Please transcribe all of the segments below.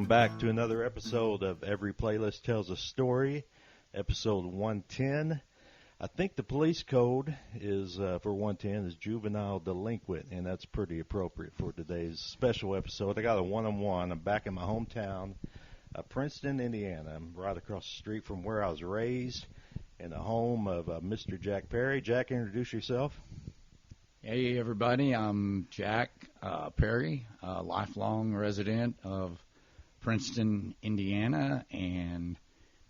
back to another episode of Every Playlist Tells a Story, episode 110. I think the police code is for 110 is juvenile delinquent, and that's pretty appropriate for today's special episode. I got a one-on-one. I'm back in my hometown, Princeton, Indiana. I'm right across the street from where I was raised, in the home of Mr. Jack Perry. Jack, introduce yourself. Hey, everybody. I'm Jack Perry, a lifelong resident of Princeton, Indiana, and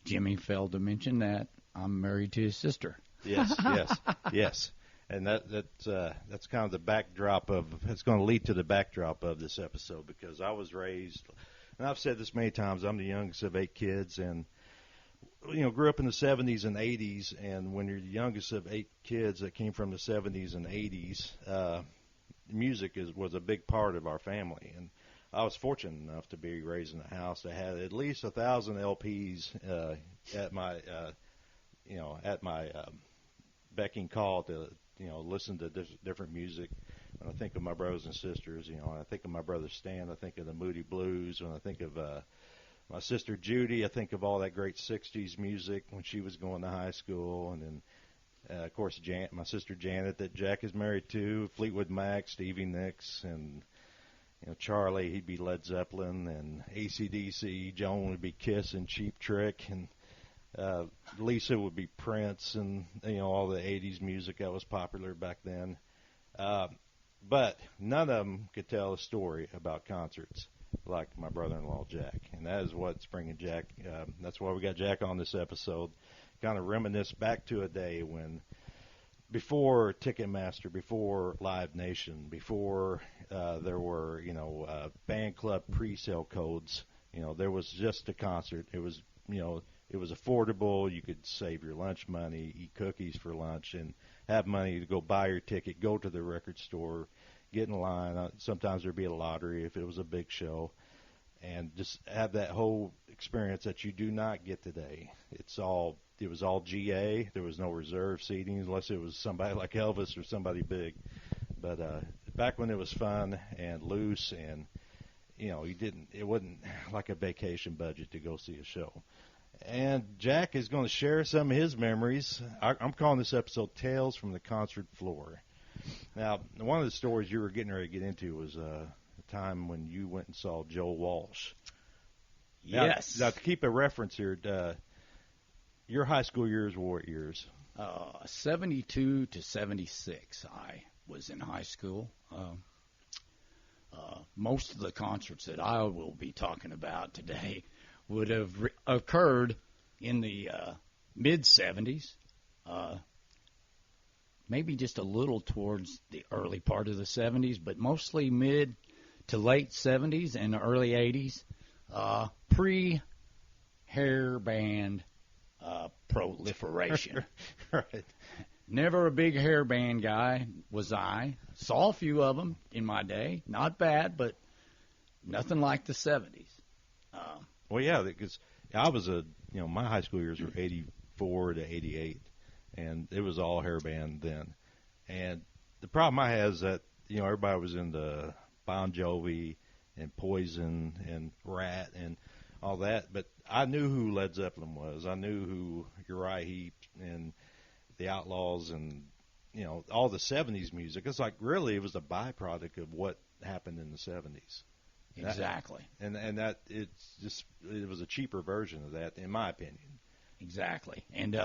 Jimmy failed to mention that I'm married to his sister. Yes, yes. And that's kind of the backdrop of, it's going to lead to the backdrop of this episode, because I was raised, and I've said this many times, I'm the youngest of 8 kids, and grew up in the 70s and 80s, and when you're the youngest of 8 kids that came from the 70s and 80s, music was a big part of our family. And I was fortunate enough to be raised in a house that had at least 1,000 LPs at my becking call to listen to different music. When I think of my brothers and sisters, I think of my brother Stan, I think of the Moody Blues. When I think of my sister Judy, I think of all that great 60s music when she was going to high school. And then, of course, my sister Janet that Jack is married to, Fleetwood Mac, Stevie Nicks, and Charlie, he'd be Led Zeppelin, and AC/DC. Joan would be Kiss and Cheap Trick, and Lisa would be Prince, and all the 80s music that was popular back then. But none of them could tell a story about concerts like my brother-in-law Jack, and that is what's bringing Jack. That's why we got Jack on this episode. Kind of reminisce back to a day when, before Ticketmaster, before LiveNation, before there were band club pre-sale codes. There was just a concert. It was it was affordable. You could save your lunch money, eat cookies for lunch, and have money to go buy your ticket, go to the record store, get in line. Sometimes there'd be a lottery if it was a big show, and just have that whole experience that you do not get today. It was all GA. There was no reserve seating unless it was somebody like Elvis or somebody big. But back when it was fun and loose, and it wasn't like a vacation budget to go see a show. And Jack is going to share some of his memories. I'm calling this episode Tales from the Concert Floor. Now, one of the stories you were getting ready to get into was a time when you went and saw Joe Walsh. Yes. Now to keep a reference here, your high school years were what years? 72 to 76, I was in high school. Most of the concerts that I will be talking about today would have occurred in the mid-70s, maybe just a little towards the early part of the 70s, but mostly mid to late 70s and early 80s, pre-hair band proliferation. Right. Never a big hair band guy was I. Saw a few of them in my day. Not bad, but nothing like the 70s. Well, yeah, because I was my high school years were 84 to 88, and it was all hair band then. And the problem I had is that, everybody was into Bon Jovi and Poison and Rat and all that, but I knew who Led Zeppelin was. I knew who Uriah Heep and the Outlaws and, all the 70s music. It's like, really, it was a byproduct of what happened in the 70s. Exactly. And that it was a cheaper version of that, in my opinion. Exactly. And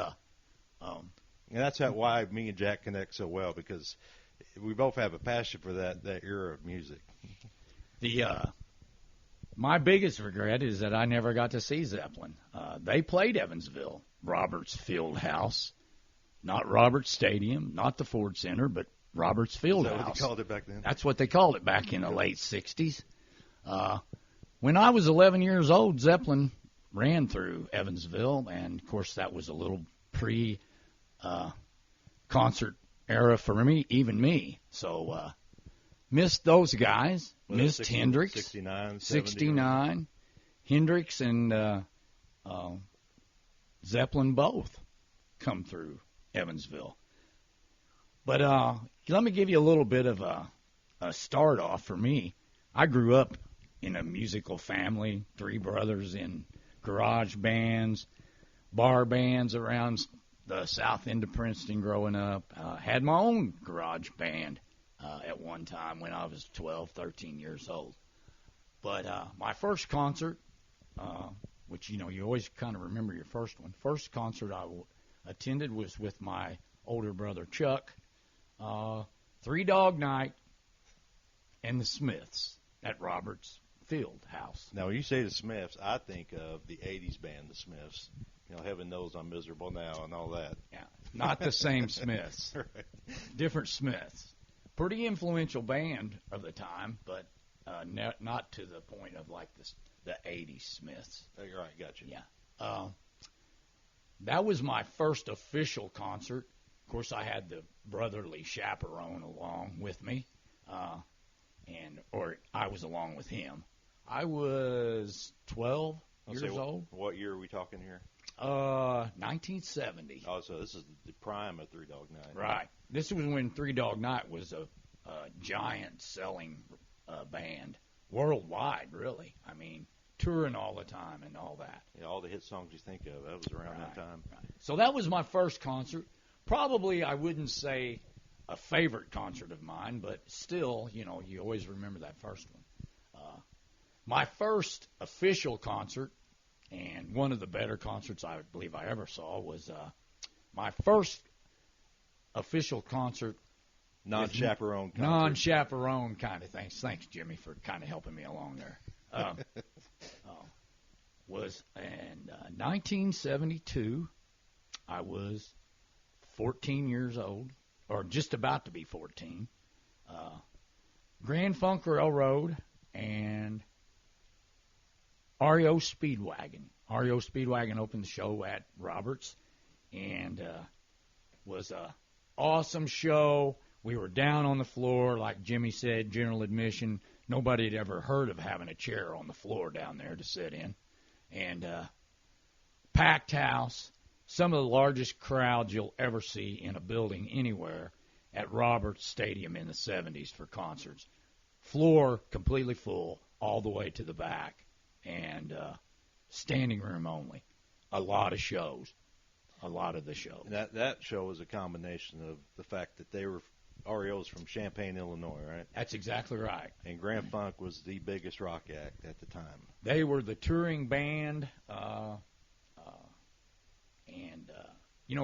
that's why me and Jack connect so well, because we both have a passion for that era of music. My biggest regret is that I never got to see Zeppelin. They played Evansville, Roberts Field House, not Roberts Stadium, not the Ford Center, but Roberts Field House. Is that what they called it back then? That's what they called it back in the late 60s. When I was 11 years old, Zeppelin ran through Evansville, and, of course, that was a little pre-concert era for me, even me. So missed those guys. Missed Hendrix. 69. Hendrix and Zeppelin both come through Evansville. But let me give you a little bit of a start off for me. I grew up in a musical family, 3 brothers in garage bands, bar bands around the south end of Princeton growing up. Had my own garage band at one time when I was 12, 13 years old. But my first concert, which, you always kind of remember your first one. First concert I attended was with my older brother Chuck. 3 Dog Night and the Smiths at Roberts Field House. Now, when you say the Smiths, I think of the 80s band, the Smiths. Heaven knows I'm miserable now and all that. Yeah, not the same Smiths. Right. Different Smiths. Pretty influential band of the time, but not to the point of like the 80s Smiths. Oh, you're right, gotcha. Yeah. That was my first official concert. Of course, I had the brotherly chaperone along with me, or I was along with him. I was 12 years old. What year are we talking here? 1970. Oh, so this is the prime of 3 Dog Night. Right. This was when 3 Dog Night was a giant selling band worldwide, really. I mean, touring all the time and all that. Yeah, all the hit songs you think of, that was around that time. Right. So that was my first concert. Probably I wouldn't say a favorite concert of mine, but still, you always remember that first one. My first official concert, and one of the better concerts I believe I ever saw, was my first official concert. Non-chaperone concert. Non-chaperone kind of things. Thanks, Jimmy, for kind of helping me along there. Was in 1972. I was 14 years old, or just about to be 14. Grand Funk Railroad and REO Speedwagon. REO Speedwagon opened the show at Roberts, and was a awesome show. We were down on the floor, like Jimmy said, general admission. Nobody had ever heard of having a chair on the floor down there to sit in. And packed house, some of the largest crowds you'll ever see in a building anywhere at Roberts Stadium in the 70s for concerts. Floor completely full all the way to the back, and standing room only. A lot of shows. A lot of the shows. And that show was a combination of the fact that they were REOs from Champaign, Illinois, right? That's exactly right. And Grand Funk was the biggest rock act at the time. They were the touring band,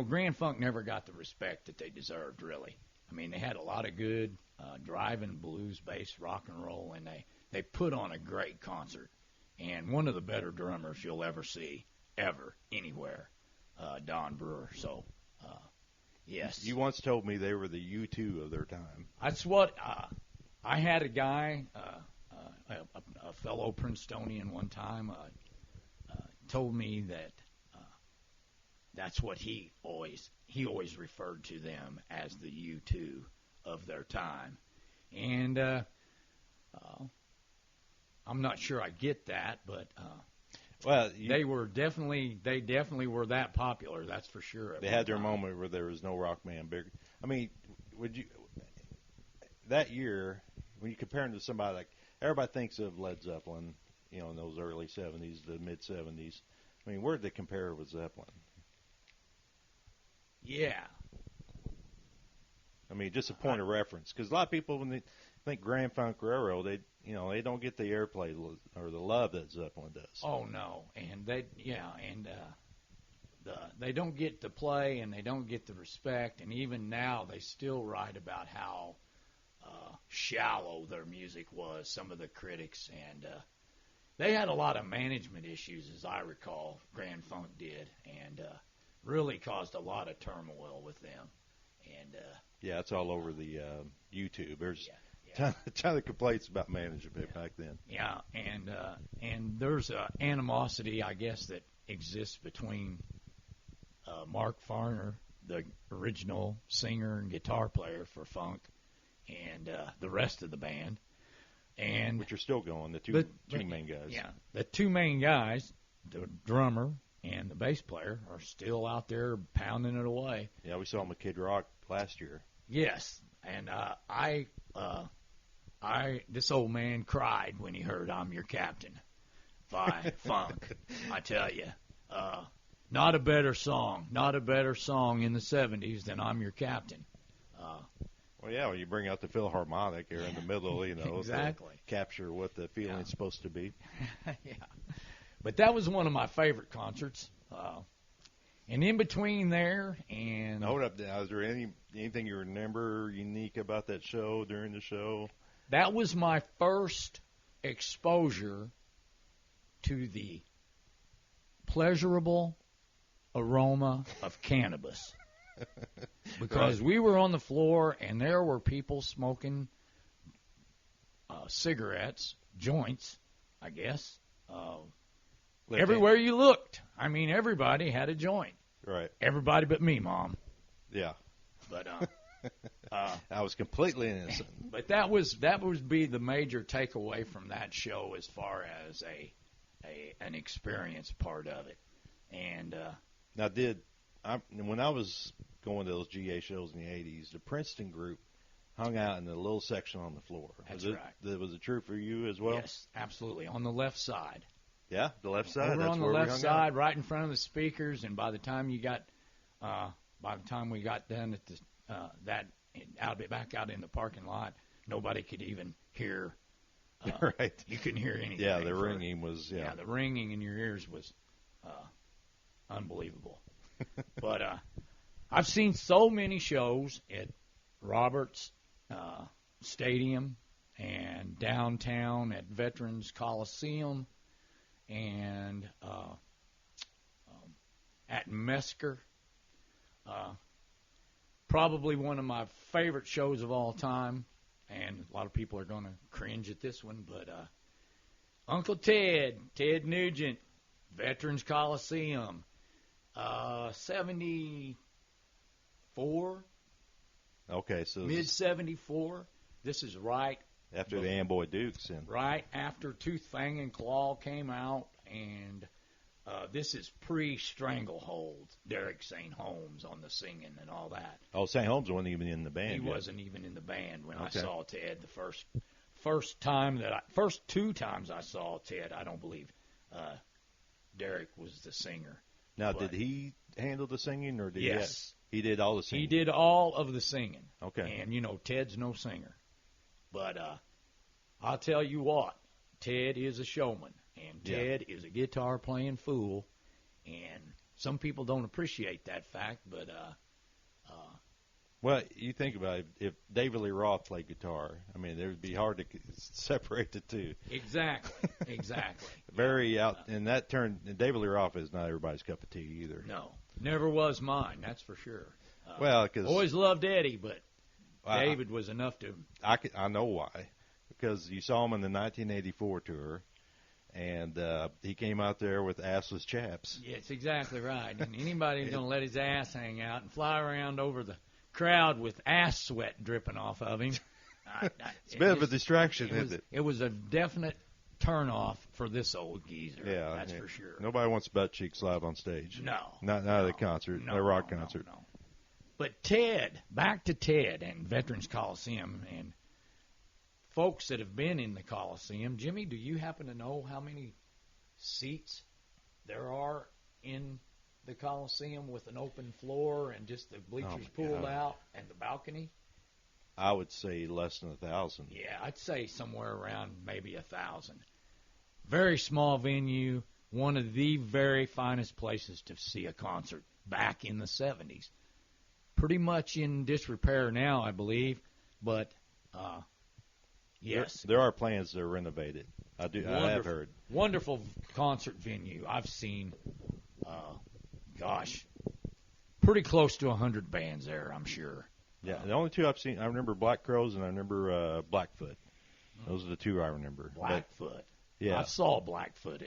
Grand Funk never got the respect that they deserved, really. I mean, they had a lot of good driving blues-based rock and roll, and they put on a great concert. And one of the better drummers you'll ever see, ever, anywhere, Don Brewer. So, yes. You once told me they were the U2 of their time. That's what I had a guy, a fellow Princetonian one time, told me that that's what he always referred to them as the U2 of their time. And I'm not sure I get that, but they definitely were that popular. That's for sure. They had their moment where there was no rock band bigger. I mean, that year when you compare them to somebody like everybody thinks of Led Zeppelin, in those early '70s, the mid '70s. I mean, where did they compare with Zeppelin? Yeah. I mean, just a point of reference, because a lot of people, when they think Grand Funk Railroad, they don't get the airplay or the love that Zeppelin does. Oh no, and they don't get the play, and they don't get the respect, and even now they still write about how shallow their music was. Some of the critics, and they had a lot of management issues, as I recall. Grand Funk did, and really caused a lot of turmoil with them. And yeah, it's all over the YouTube. There's a ton of complaints about management back then. Yeah, and there's animosity, I guess, that exists between Mark Farner, the original singer and guitar player for Funk, and the rest of the band. And which are still going, the two main guys. Yeah, the two main guys, the drummer and the bass player, are still out there pounding it away. Yeah, we saw them at Kid Rock last year. Yes, and I This old man cried when he heard I'm Your Captain by Funk. I tell you, not a better song in the 70s than I'm Your Captain. Well, yeah, when you bring out the Philharmonic here in the middle, exactly. to capture what the feeling's supposed to be. Yeah. But that was one of my favorite concerts. And in between there and... Hold up now. Is there anything you remember unique about that show during the show? That was my first exposure to the pleasurable aroma of cannabis. Because we were on the floor and there were people smoking cigarettes, joints, I guess, everywhere you looked. I mean, everybody had a joint. Right. Everybody but me, Mom. Yeah. But I was completely innocent. But that would be the major takeaway from that show as far as an experience part of it. And now, when I was going to those GA shows in the 80s, the Princeton group hung out in the little section on the floor. That's right. Was it true for you as well? Yes, absolutely. On the left side. Yeah, the left side. Over That's on the where left we hung side, out. right in front of the speakers. And by the time we got done at back out in the parking lot, nobody could even hear. Right. You couldn't hear anything. Yeah, the ringing was. Yeah, the ringing in your ears was unbelievable. But I've seen so many shows at Roberts Stadium and downtown at Veterans Coliseum and at Mesker. Probably one of my favorite shows of all time, and a lot of people are going to cringe at this one, but Uncle Ted Nugent, Veterans Coliseum, 74. Okay, so mid 74. This is right after the Amboy Dukes, and right after Tooth, Fang, and Claw came out, and this is pre-Stranglehold. Derek St. Holmes on the singing and all that. Oh, St. Holmes wasn't even in the band. He yet. wasn't even in the band when I saw Ted the first two times I saw Ted. I don't believe Derek was the singer. Now, did he handle the singing, or did yes. he did all the singing? He did all of the singing. Okay. And, Ted's no singer. But I'll tell you what, Ted is a showman, and Ted is a guitar-playing fool, and some people don't appreciate that fact, but... well, you think about it, if David Lee Roth played guitar, I mean, it would be hard to separate the two. Exactly. And that turned, and David Lee Roth is not everybody's cup of tea either. No, never was mine, that's for sure. Because always loved Eddie, but David was enough to... I know why. Because you saw him in the 1984 tour, and he came out there with assless chaps. Yes, exactly right. And anybody's going to let his ass hang out and fly around over the crowd with ass sweat dripping off of him. It's a bit of a distraction, isn't it? It was a definite turn-off for this old geezer. Yeah, that's for sure. Nobody wants butt cheeks live on stage. No. Not at a concert, a rock concert. No. But Ted, back to Ted and Veterans Coliseum, and folks that have been in the Coliseum. Jimmy, do you happen to know how many seats there are in the Coliseum with an open floor and just the bleachers pulled out and the balcony? I would say less than 1,000. Yeah, I'd say somewhere around maybe 1,000. Very small venue, one of the very finest places to see a concert back in the 70s. Pretty much in disrepair now, I believe, but yes. There are plans to renovate it. I have heard. Wonderful concert venue. I've seen, pretty close to 100 bands there, I'm sure. Yeah, the only two I've seen, I remember Black Crowes and I remember Blackfoot. Those are the two I remember. Blackfoot. Yeah. I saw Blackfoot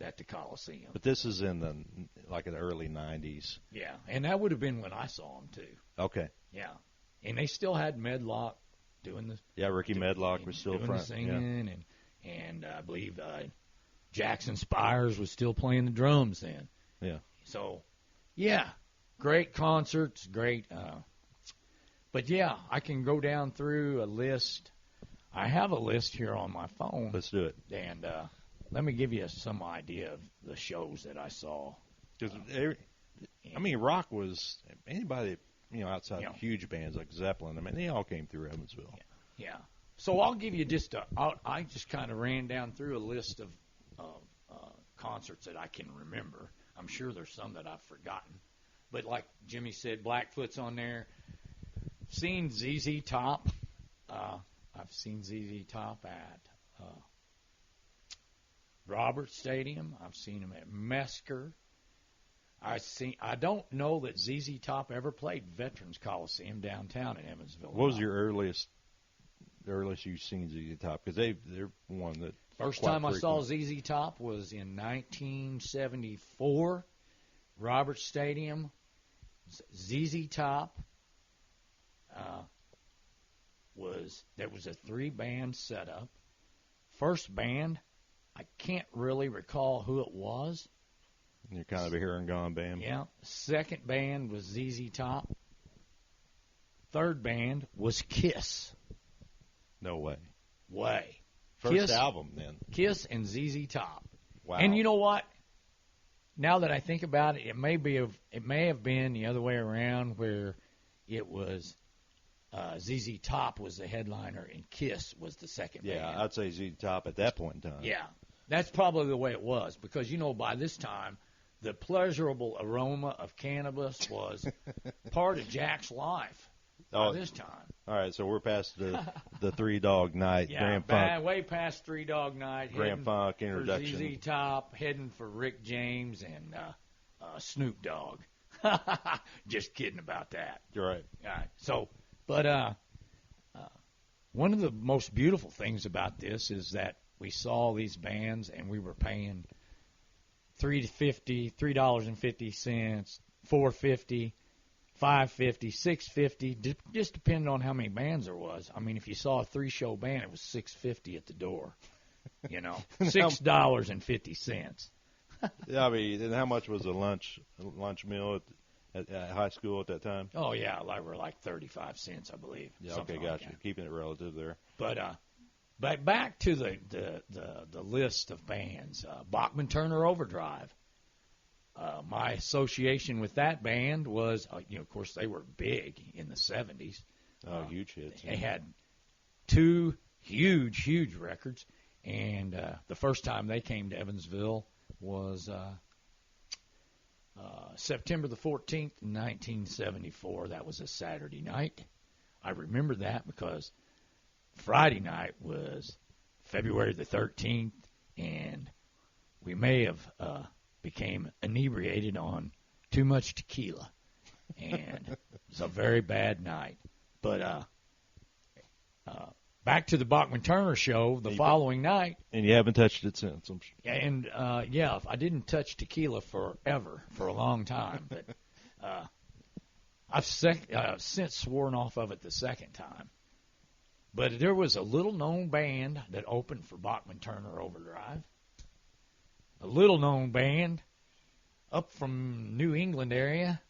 at the Coliseum. But this is in the early 90s. Yeah, and that would have been when I saw them, too. Okay. Yeah. And they still had Medlock doing the... Yeah, Ricky Medlock was still doing front. The singing, and I believe Jackson Spires was still playing the drums then. Yeah. So, yeah, great concerts, great... but, yeah, I can go down through a list I have a list here on my phone. Let's do it. And let me give you some idea of the shows that I saw. Because rock was anybody, outside of huge bands like Zeppelin. I mean, they all came through Evansville. Yeah. So I'll give you I just kind of ran down through a list of concerts that I can remember. I'm sure there's some that I've forgotten. But like Jimmy said, Blackfoot's on there. Seen ZZ Top. I've seen ZZ Top at Robert Stadium. I've seen them at Mesker. I don't know that ZZ Top ever played Veterans Coliseum downtown in Evansville. What was your earliest you've seen ZZ Top? Because they're one that first time I saw ZZ Top was in 1974, Robert Stadium. ZZ Top there was a 3-band setup. First band, I can't really recall who it was. You're kind of a here and gone band. Yeah. Second band was ZZ Top. Third band was Kiss. No way. First Kiss, album, then. Kiss and ZZ Top. Wow. And you know what? Now that I think about it, it may have been the other way around, where it was ZZ Top was the headliner and Kiss was the second band. Yeah, I'd say ZZ Top at that point in time. Yeah, that's probably the way it was, because by this time, the pleasurable aroma of cannabis was part of Jack's life. By this time. All right, so we're past the Three Dog Night, Grand Funk. Way past Three Dog Night. Grand Funk introduction. For ZZ Top, heading for Rick James and Snoop Dogg. Just kidding about that. You're right. All right. So, but one of the most beautiful things about this is that we saw these bands and we were paying $3.50, $4.50, $5.50, $6.50, just depending on how many bands there was. I mean, if you saw a 3-show band, it was $6.50 at the door. $6.50. Yeah, I mean, and how much was a lunch meal at high school at that time? Oh yeah, like 35 cents, I believe. Yeah, okay, gotcha. Keeping it relative there. But back to the list of bands, Bachman Turner Overdrive. My association with that band was, of course, they were big in the 70s. Huge hits. They had 2 huge records, and the first time they came to Evansville was September the 14th, 1974. That was a Saturday night. I remember that because Friday night was February the 13th, and we may have became inebriated on too much tequila, and it was a very bad night. But back to the Bachman Turner show the following night. And you haven't touched it since. And I didn't touch tequila for a long time. But I've since sworn off of it the second time. But there was a little-known band that opened for Bachman Turner Overdrive. A little-known band up from New England area,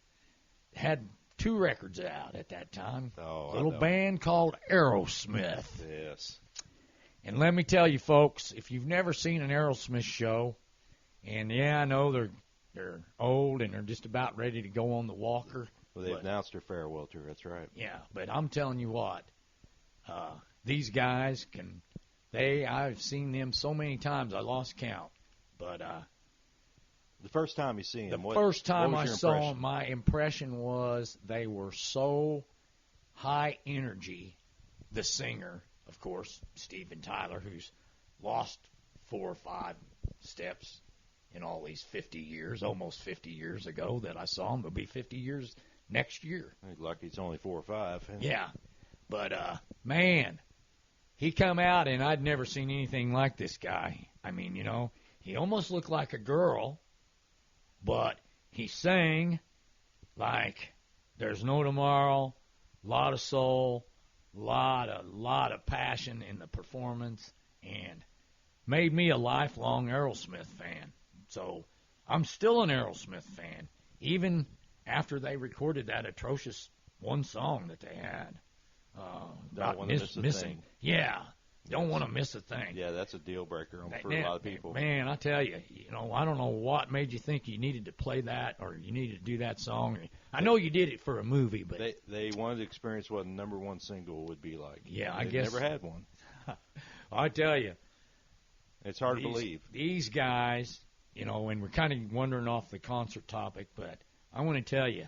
had 2 records out at that time. Oh, a little band called Aerosmith. Yes. And let me tell you, folks, if you've never seen an Aerosmith show, and I know they're old and they're just about ready to go on the walker. Well, they announced their farewell tour. That's right. Yeah, but I'm telling you what, these guys I've seen them so many times I lost count. But the first time you seen them, first time I saw them, my impression was they were so high energy. The singer, of course, Steven Tyler, who's lost 4 or 5 steps in all these 50 years, almost 50 years ago that I saw him. It'll be 50 years next year. Lucky it's only 4 or 5. Yeah, but man, he come out and I'd never seen anything like this guy. I mean, he almost looked like a girl, but he sang like there's no tomorrow, a lot of soul, lot of passion in the performance, and made me a lifelong Aerosmith fan. So I'm still an Aerosmith fan, even after they recorded that atrocious one song that they had. Not one missing. Yeah. Don't want to miss a thing. Yeah, that's a deal breaker for a lot of people. Man, I tell you, I don't know what made you think you needed to play that or you needed to do that song. I know you did it for a movie, but they wanted to experience what a number one single would be like. Yeah, I guess never had one. I tell you, it's hard to believe. These guys, and we're kind of wandering off the concert topic, but I want to tell you,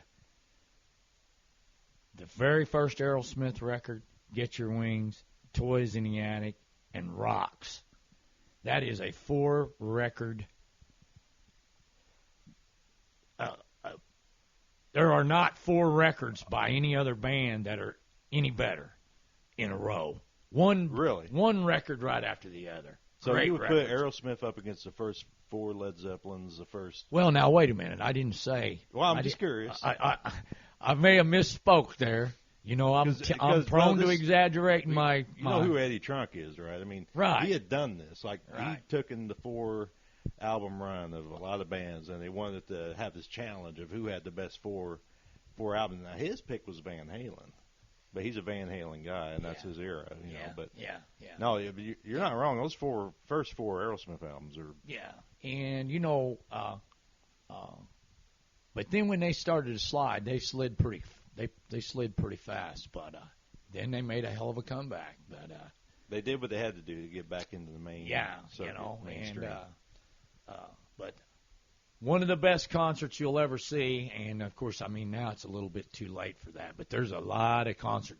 the very first Aerosmith record, Get Your Wings, Toys in the Attic, and Rocks. That is a 4-record. There are not 4 records by any other band that are any better in a row. One record right after the other. So Great you would records. put Aerosmith up against the first 4 Led Zeppelins, the first. Well, now wait a minute. I didn't say. Well, I'm just curious. I may have misspoke there. I'm prone to exaggerating my. You know who Eddie Trunk is, right? I mean, right. He had done this. He took in the 4-album run of a lot of bands, and they wanted to have this challenge of who had the best 4 albums. Now, his pick was Van Halen, but he's a Van Halen guy, and that's his era, you know. But no, you're not wrong. Those first 4 Aerosmith albums are. Yeah, and but then when they started to slide, they slid pretty. They slid pretty fast, but then they made a hell of a comeback. But they did what they had to do to get back into the main. Yeah, mainstream. But one of the best concerts you'll ever see, and of course, now it's a little bit too late for that. But there's a lot of concert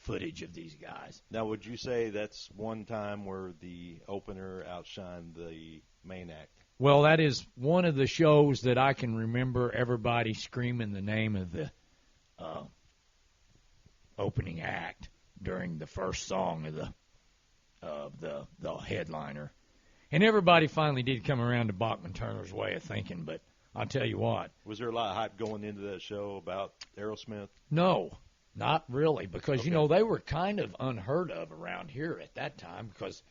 footage of these guys. Now, would you say that's one time where the opener outshined the main act? Well, that is one of the shows that I can remember everybody screaming the name of the opening act during the first song of the headliner, and everybody finally did come around to Bachman Turner's way of thinking. But I'll tell you what, was there a lot of hype going into that show about Aerosmith? No, not really, because they were kind of unheard of around here at that time. Because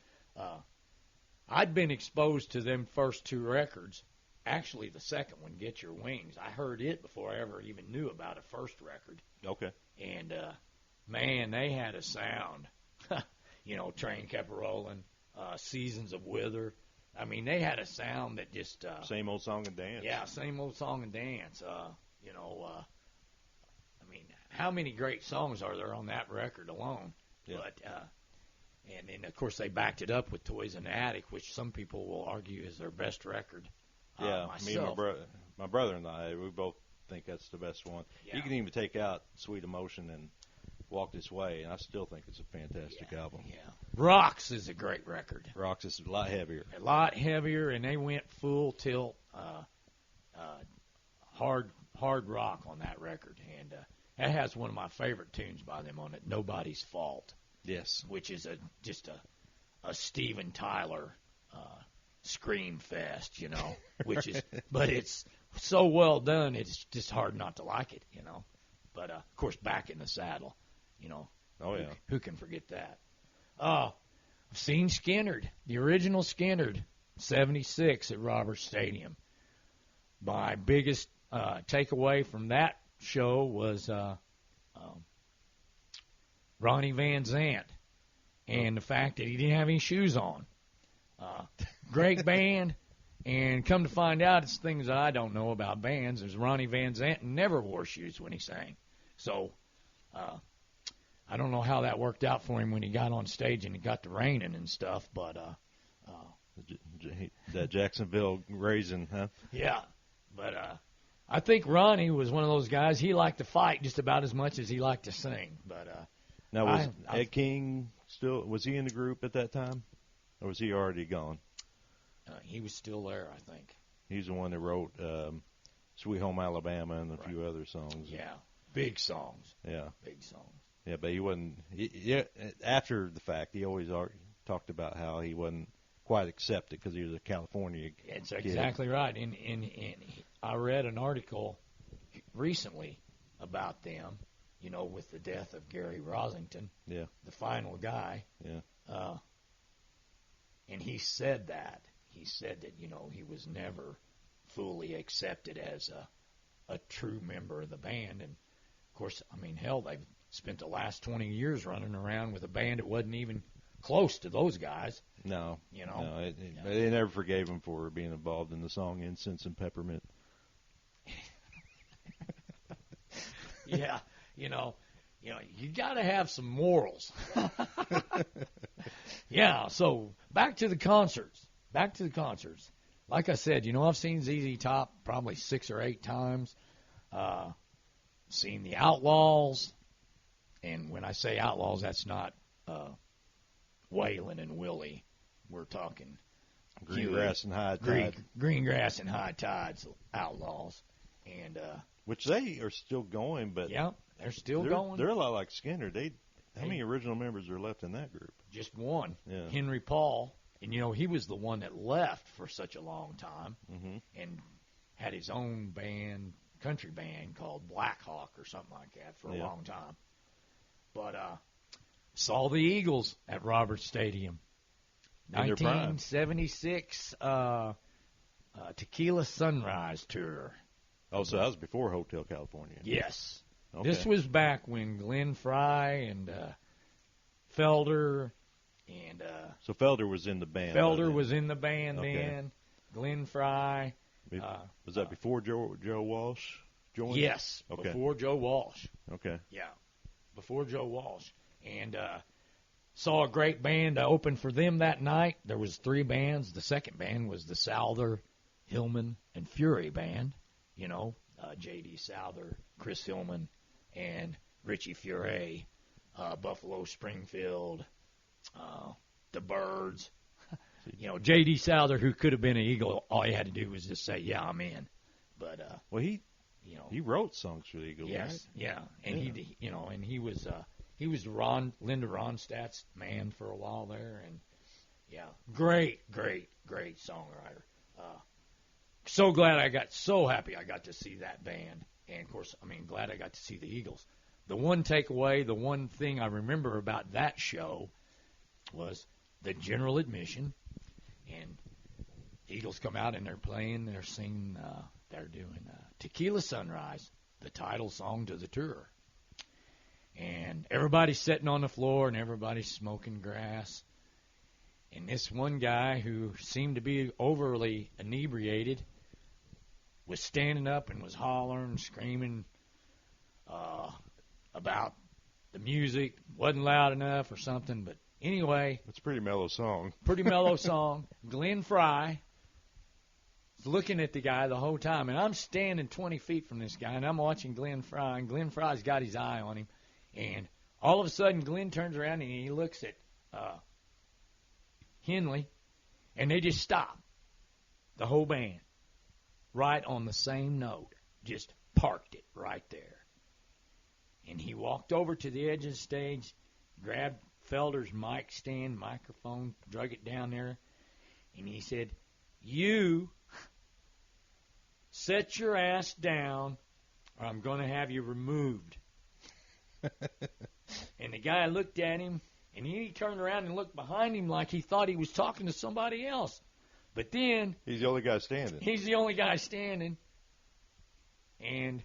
I'd been exposed to them first 2 records. Actually, the second one, Get Your Wings, I heard it before I ever even knew about a first record. Okay. And, man, they had a sound. Train Kept Rolling, Seasons of Wither. They had a sound that just... same old song and dance. Yeah, same old song and dance. How many great songs are there on that record alone? Yeah. But, and then, of course, they backed it up with Toys in the Attic, which some people will argue is their best record. Yeah, myself. me and my brother and I, we both think that's the best one. Yeah. You can even take out Sweet Emotion and Walk This Way, and I still think it's a fantastic album. Yeah, Rocks is a great record. Rocks is a lot heavier. A lot heavier, and they went full tilt, hard rock on that record, and that has one of my favorite tunes by them on it, Nobody's Fault. Yes, which is just a Steven Tyler scream fest, which is, but it's so well done, it's just hard not to like it, But of course, Back in the Saddle, Oh yeah, who can forget that? I've seen Skinnerd, the original Skinnerd, '76 at Roberts Stadium. My biggest takeaway from that show was Ronnie Van Zant and the fact that he didn't have any shoes on. Great band, and come to find out, it's things that I don't know about bands. There's Ronnie Van Zant never wore shoes when he sang. So I don't know how that worked out for him when he got on stage and it got to raining and stuff, but that Jacksonville raisin, huh? Yeah, but I think Ronnie was one of those guys, he liked to fight just about as much as he liked to sing. But now, was Ed King was he in the group at that time, or was he already gone? He was still there, I think. He's the one that wrote Sweet Home Alabama and a few other songs. Yeah, big songs. Yeah. Big songs. Yeah, but he wasn't. After the fact, he always talked about how he wasn't quite accepted because he was a California kid. It's exactly right. And I read an article recently about them, with the death of Gary Rosington, the final guy. Yeah. And he said that. He said that, he was never fully accepted as a true member of the band. And, of course, hell, they've spent the last 20 years running around with a band that wasn't even close to those guys. No. You know. No, they never forgave him for being involved in the song Incense and Peppermint. Yeah, you got to have some morals. Yeah, so back to the concerts. Like I said, I've seen ZZ Top probably 6 or 8 times. Seen the Outlaws, and when I say Outlaws, that's not Waylon and Willie. We're talking Green Grass and High Tide. Green Grass and High Tide's Outlaws, and which they are still going, but yeah, they're still going. They're a lot like Skinner. How many original members are left in that group? Just one, yeah. Henry Paul, and he was the one that left for such a long time, and had his own band, country band called Black Hawk or something like that for a long time. But saw the Eagles at Roberts Stadium, 1976 Tequila Sunrise Tour. Oh, so that was before Hotel California. Yes. Okay. This was back when Glenn Frey and Felder and so Felder was in the band. Felder was in the band okay. then. Glenn Frey. Was that before Joe Walsh joined? Yes, okay. Before Joe Walsh. Okay. Yeah, before Joe Walsh. And saw a great band open for them that night. There was 3 bands. The second band was the Souther, Hillman, and Fury band. J.D. Souther, Chris Hillman, and Richie Furay, Buffalo Springfield, the Birds. J.D. Souther, who could have been an Eagle, all he had to do was just say, "Yeah, I'm in." But he wrote songs for the Eagles, yes, right? yeah, and he was Linda Ronstadt's man for a while there, and great songwriter. So happy I got to see that band. And, of course, glad I got to see the Eagles. The one takeaway, the one thing I remember about that show was the general admission. And the Eagles come out and they're playing, they're singing, they're doing Tequila Sunrise, the title song to the tour. And everybody's sitting on the floor and everybody's smoking grass. And this one guy who seemed to be overly inebriated was standing up and was hollering, screaming about the music. Wasn't loud enough or something. But anyway. It's a pretty mellow song. Glenn Frey is looking at the guy the whole time. And I'm standing 20 feet from this guy, and I'm watching Glenn Frey. And Glenn Frey's got his eye on him. And all of a sudden, Glenn turns around and he looks at Henley, and they just stop, the whole band, right on the same note, just parked it right there. And he walked over to the edge of the stage, grabbed Felder's microphone, drug it down there, and he said, "You set your ass down, or I'm going to have you removed." And the guy looked at him, and he turned around and looked behind him like he thought he was talking to somebody else. But then... He's the only guy standing. And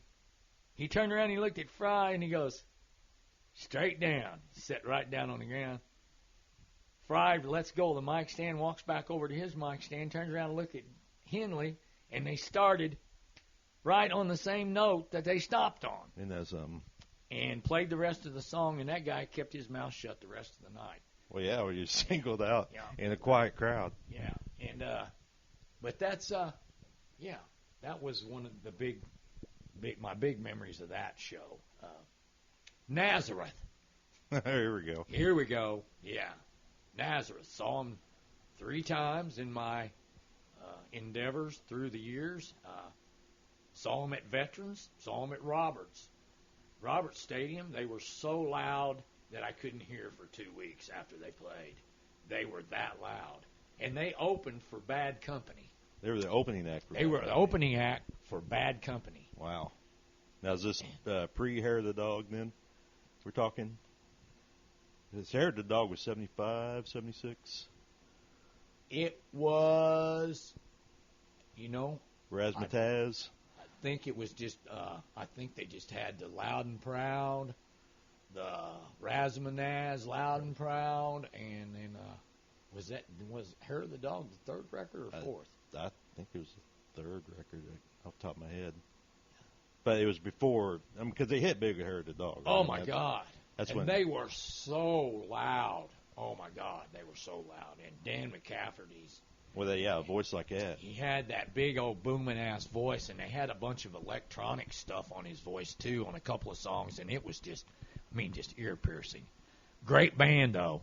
he turned around and he looked at Frey, and he goes, "Straight down." He sat right down on the ground. Frey lets go of the mic stand, walks back over to his mic stand, turns around and looked at Henley, and they started right on the same note that they stopped on. And that's and played the rest of the song, and that guy kept his mouth shut the rest of the night. Well, yeah, well, you're singled out in a quiet crowd. Yeah, and but that's that was one of the my big memories of that show. Nazareth. Here we go. Yeah, Nazareth. Saw him 3 times in my endeavors through the years. Saw him at Veterans. Saw him at Roberts Stadium. They were so loud that I couldn't hear for 2 weeks after they played. They were that loud. And they opened for Bad Company. They were the opening act for They were the opening act for Bad Company. Wow. Now, is this pre-Hair of the Dog then? We're talking? His Hair of the Dog was 75, 76? It was, Razzmatazz? I think it was just, I think they just had the Loud and Proud, Razzmanazz, Loud and Proud, and then was Hair of the Dog the third record or fourth? I think it was the third record off the top of my head. But it was before, because they hit big with Hair of the Dog. Oh, my God. That's and when they were so loud. Oh, my God, they were so loud. And Dan McCafferty's. Well, a voice like that. He had that big old booming-ass voice, and they had a bunch of electronic stuff on his voice, too, on a couple of songs, and it was just ear-piercing. Great band, though.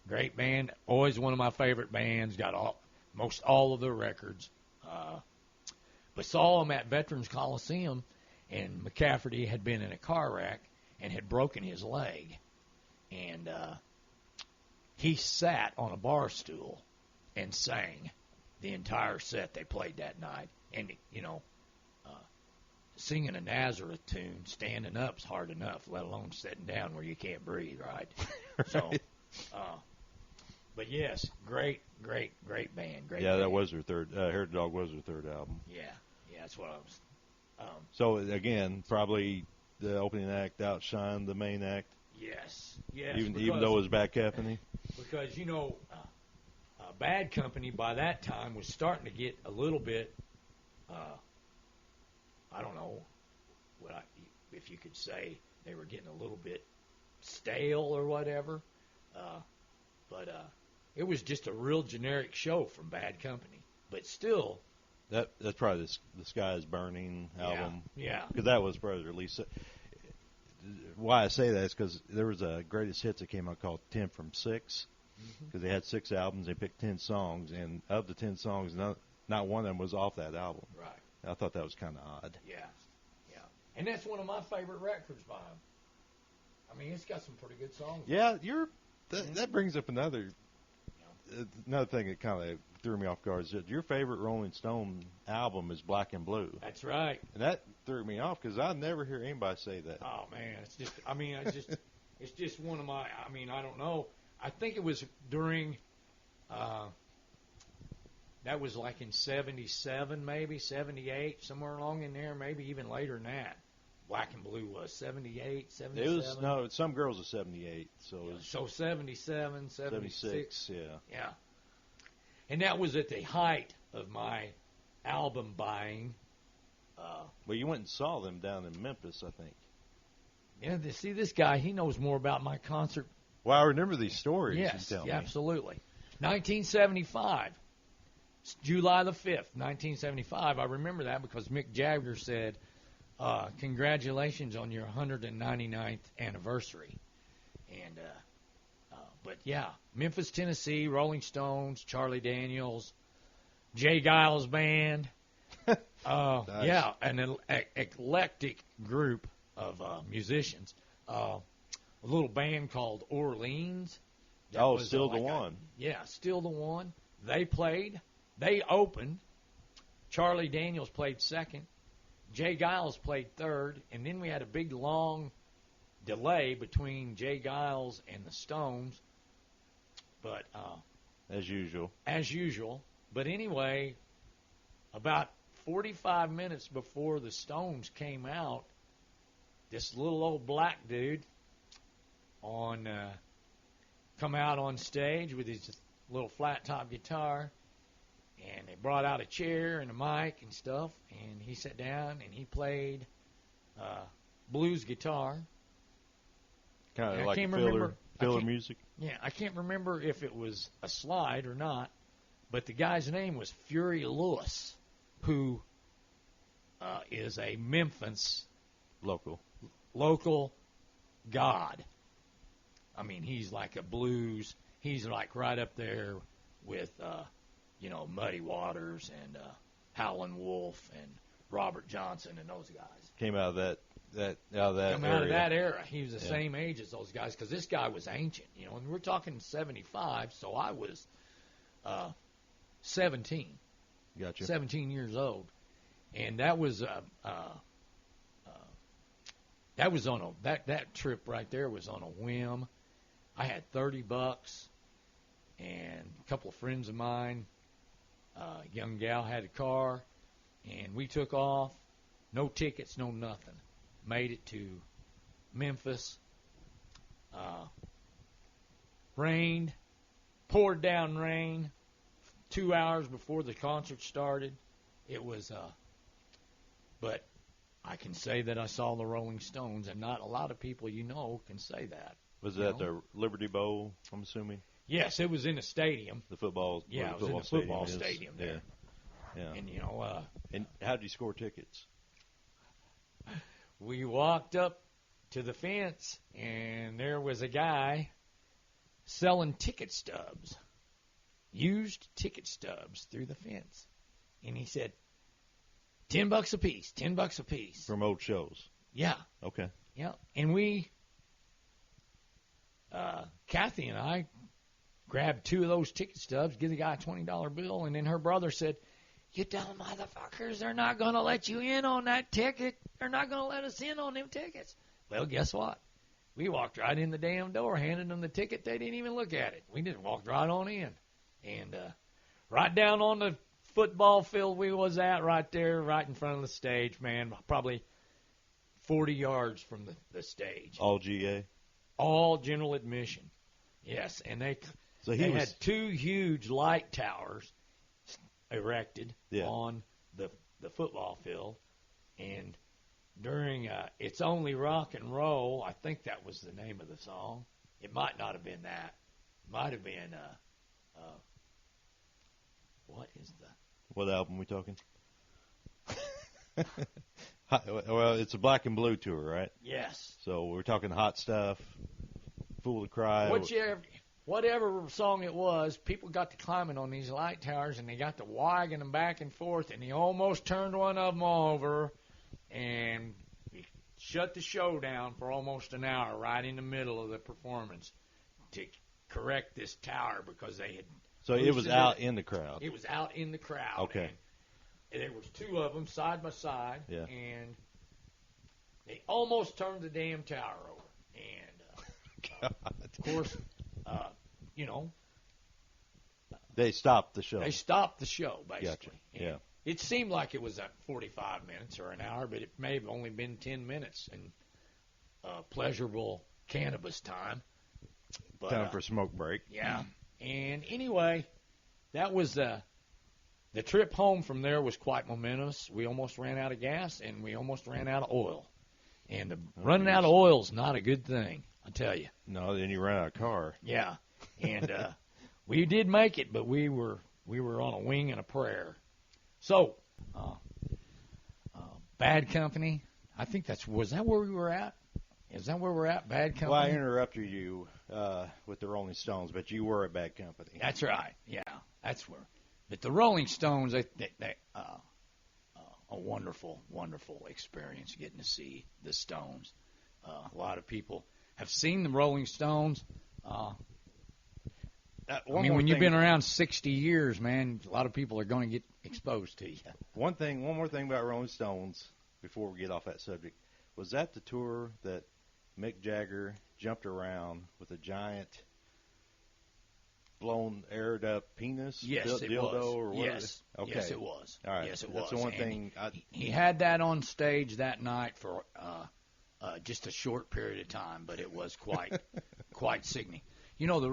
Great band. Always one of my favorite bands. Got most all of their records. But saw them at Veterans Coliseum, and McCafferty had been in a car wreck and had broken his leg. And he sat on a bar stool and sang the entire set they played that night. And, singing a Nazareth tune, standing up's hard enough, let alone sitting down where you can't breathe, right? Right. So, but yes, great band. Great yeah, band. that was their third. Hair of the Dog was their third album. Yeah, that's what I was. So, again, probably the opening act outshined the main act. Yes. Even though it was Bad Company. Because, Bad Company by that time was starting to get a little bit, I don't know if you could say they were getting a little bit stale or whatever. But it was just a real generic show from Bad Company. But still. That's probably the Sky is Burning album. Yeah. Because that was probably released. Why I say that is because there was a greatest hits that came out called 10 from 6. Because they had 6 albums, they picked 10 songs, and of the 10 songs, not one of them was off that album. Right. I thought that was kind of odd. Yeah. And that's one of my favorite records by him. I mean, it's got some pretty good songs. Yeah, that brings up another thing that kind of threw me off guard. Is that your favorite Rolling Stone album is Black and Blue. That's right. And that threw me off because I never hear anybody say that. Oh, man. It's just one of my, I don't know. I think it was during, that was like in 77, maybe, 78, somewhere along in there, maybe even later than that. Black and Blue was 78, 77. It was, no, Some Girls are 78. So 77, 76, yeah. Yeah. And that was at the height of my album buying. Well, you went and saw them down in Memphis, I think. Yeah, see, this guy, he knows more about my concert. Well, I remember these stories. Yes, you tell me. Absolutely. 1975, July the 5th, 1975. I remember that because Mick Jagger said, congratulations on your 199th anniversary. And, but yeah, Memphis, Tennessee, Rolling Stones, Charlie Daniels, Jay Giles Band. Nice. Yeah, an eclectic group of musicians. A little band called Orleans. Still the One. Yeah, Still the One. They opened. Charlie Daniels played second. Jay Giles played third. And then we had a big, long delay between Jay Giles and the Stones. But As usual. But anyway, about 45 minutes before the Stones came out, this little old black dude come out on stage with his little flat top guitar, and they brought out a chair and a mic and stuff, and he sat down and he played blues guitar. Kind of like filler music. Yeah, I can't remember if it was a slide or not, but the guy's name was Fury Lewis, who is a Memphis local god. I mean, he's like a blues. He's like right up there with, Muddy Waters and Howlin' Wolf and Robert Johnson and those guys. Came out of that era. He was the same age as those guys because this guy was ancient, and we're talking 75, so I was 17. Gotcha. 17 years old. And that was that trip right there was on a whim. I had $30, and a couple of friends of mine, a young gal had a car, and we took off. No tickets, no nothing. Made it to Memphis, Rained, poured down rain 2 hours before the concert started. It was, but I can say that I saw the Rolling Stones, and not a lot of people can say that. Was that the Liberty Bowl, I'm assuming? Yes, it was in a stadium. The football Yeah, it was in the football stadium there. Yeah. And, and how did you score tickets? We walked up to the fence, and there was a guy selling ticket stubs, used ticket stubs through the fence. And he said, $10 a piece, $10 a piece. From old shows? Yeah. Okay. Yeah. And Kathy and I grabbed 2 of those ticket stubs, give the guy a $20 bill, and then her brother said, "You dumb motherfuckers, they're not going to let you in on that ticket. They're not going to let us in on them tickets." Well, guess what? We walked right in the damn door, handed them the ticket. They didn't even look at it. We just walked right on in. And right down on the football field we was at, right there, right in front of the stage, man, probably 40 yards from the stage. All GA? All general admission. Yes, and they had 2 huge light towers erected on the football field, and during It's Only Rock and Roll, I think that was the name of the song. It might not have been that. It might have been what album we talking? Well, it's a Black and Blue tour, right? Yes. So we're talking Hot Stuff, Fool to Cry. Whatever song it was, people got to climbing on these light towers, and they got to wagging them back and forth, and he almost turned one of them over, and he shut the show down for almost an hour right in the middle of the performance to correct this tower because they had. So it was out in the crowd. It was out in the crowd. Okay. And there was 2 of them side by side, yeah. And they almost turned the damn tower over. And of course, they stopped the show. They stopped the show, basically. Gotcha. Yeah. It seemed like it was 45 minutes or an hour, but it may have only been 10 minutes in pleasurable cannabis time. But, time for a smoke break. Yeah. And anyway, that was the trip home from there was quite momentous. We almost ran out of gas, and we almost ran out of oil. And running out of oil is not a good thing, I tell you. No, then you ran out of car. Yeah. And we did make it, but we were on a wing and a prayer. So, Bad Company, I think was that where we were at? Is that where we're at, Bad Company? Well, I interrupted you with the Rolling Stones, but you were at Bad Company. That's right. Yeah, that's where. But the Rolling Stones, they a wonderful, wonderful experience getting to see the Stones. A lot of people have seen the Rolling Stones. When you've been around 60 years, man, a lot of people are going to get exposed to you. One more thing about Rolling Stones before we get off that subject. Was that the tour that Mick Jagger jumped around with a giant blown, aired up penis? Yes, it dildo was. Or what? Yes. Okay. Yes, it was. All right. Yes, it That's was. the one thing. He had that on stage that night for just a short period of time, but it was quite sickening. The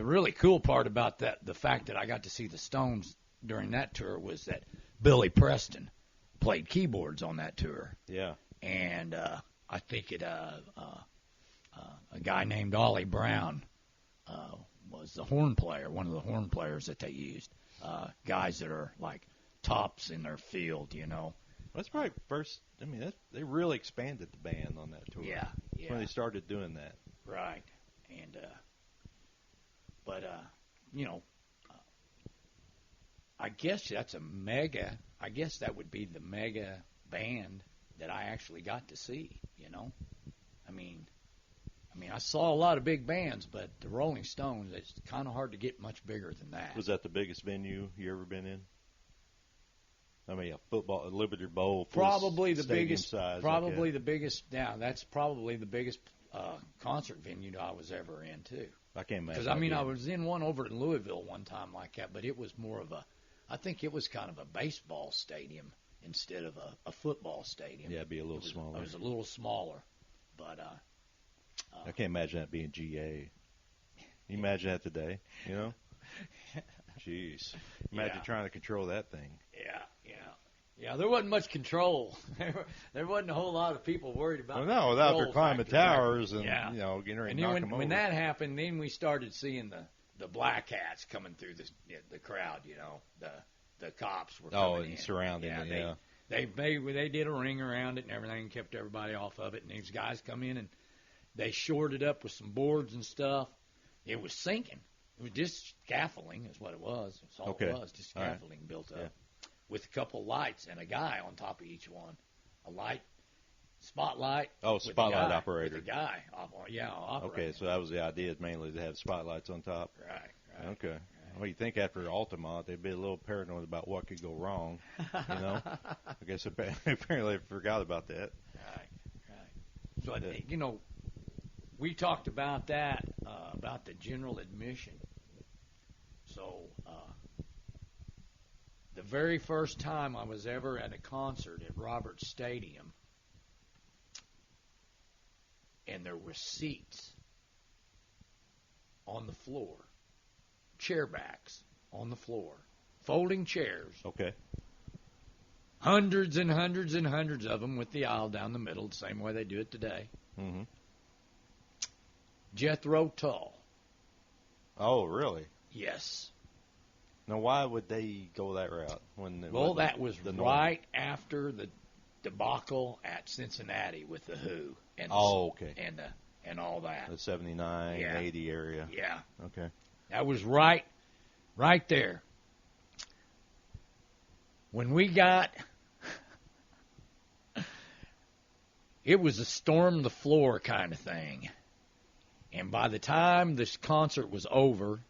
really cool part about that, the fact that I got to see the Stones during that tour, was that Billy Preston played keyboards on that tour. Yeah. And I think a guy named Ollie Brown was the horn player, one of the horn players that they used. Guys that are like tops in their field, That's probably first. They really expanded the band on that tour. Yeah. When they started doing that. Right. And I guess that's I guess that would be the mega band that I actually got to see, I saw a lot of big bands, but the Rolling Stones, it's kind of hard to get much bigger than that. Was that the biggest venue you ever been in? A Liberty Bowl. Probably the biggest. Size, probably the biggest. Yeah, that's probably the biggest concert venue I was ever in too. I can't imagine. Because I was in one over in Louisville one time like that, but it was more of I think it was kind of a baseball stadium instead of a football stadium. Yeah, it'd be a little smaller. It was a little smaller, but I can't imagine that being GA. You imagine that today, you know? Jeez. Imagine trying to control that thing. Yeah, there wasn't much control. There wasn't a whole lot of people worried about. Well, no, without their climbing towers and getting ready to knock them over. When that happened, then we started seeing the black hats coming through the crowd. The cops were coming in. Surrounding it. They did a ring around it and everything, kept everybody off of it. And these guys come in and they shored it up with some boards and stuff. It was sinking. It was just scaffolding, is what it was. That's all it was, just scaffolding built up. With a couple lights and a guy on top of each one. A light, spotlight. Oh, spotlight guy, operator. With a guy. Operator. Okay, so that was the idea, mainly to have spotlights on top. Right. Okay. Right. Well, you think after Altamont, they'd be a little paranoid about what could go wrong, I guess apparently they forgot about that. Right. So, we talked about that, about the general admission. So, the very first time I was ever at a concert at Roberts Stadium, and there were seats on the floor, chair backs on the floor, folding chairs. Okay. Hundreds and hundreds and hundreds of them with the aisle down the middle, the same way they do it today. Mm-hmm. Jethro Tull. Oh, really? Yes. Now, why would they go that route? That was right after the debacle at Cincinnati with the Who. And and all that. The 79, 80 area. Yeah. Okay. That was right there. When we got, it was a storm the floor kind of thing. And by the time this concert was over,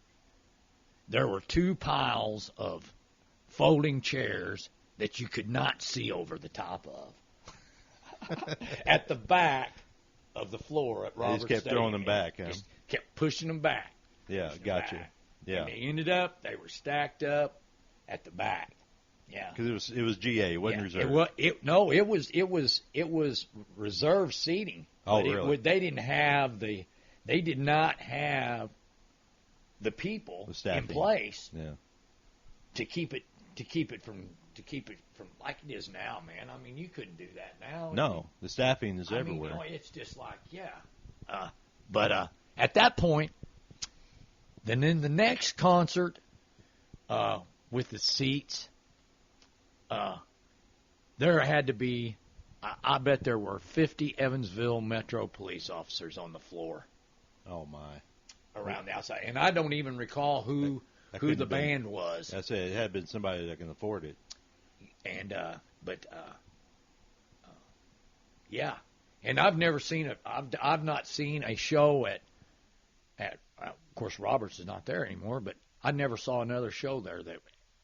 there were 2 piles of folding chairs that you could not see over the top of. At the back of the floor at Roberts Stadium. They just kept throwing them back. Just kept pushing them back. Yeah, gotcha. Yeah. And they ended up, they were stacked up at the back. Yeah. Because it was GA, it wasn't reserved. It was reserved seating. Oh, really? They did not have the people in place to keep it from like it is now, man. I mean, you couldn't do that now. No, the staffing is everywhere. It's just like but at that point, then in the next concert, with the seats, there had to be, I bet there were 50 Evansville Metro police officers on the floor. Oh, my. Around the outside. And I don't even recall who the band was. That's it. It had been somebody that can afford it. And, yeah. And I've never seen it. I've not seen a show at of course, Roberts is not there anymore, but I never saw another show there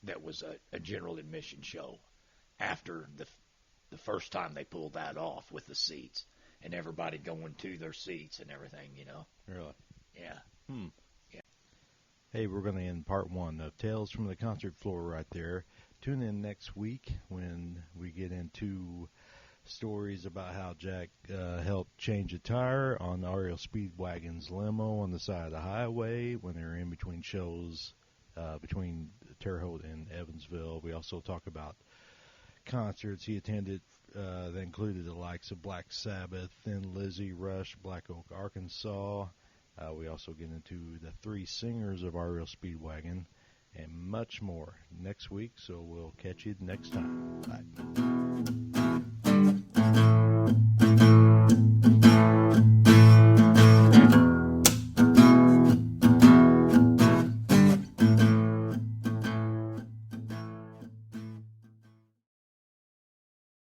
that was a general admission show after the first time they pulled that off with the seats and everybody going to their seats and everything, Really? Yeah. Yeah. Hey, we're going to end part 1 of Tales from the Concert Floor right there. Tune in next week when we get into stories about how Jack helped change a tire on Ariel Speedwagon's limo on the side of the highway when they were in between shows between Terre Haute and Evansville. We also talk about concerts he attended that included the likes of Black Sabbath, Thin Lizzy, Rush, Black Oak, Arkansas. We also get into the 3 singers of Ariel Speedwagon and much more next week, so we'll catch you next time. Bye.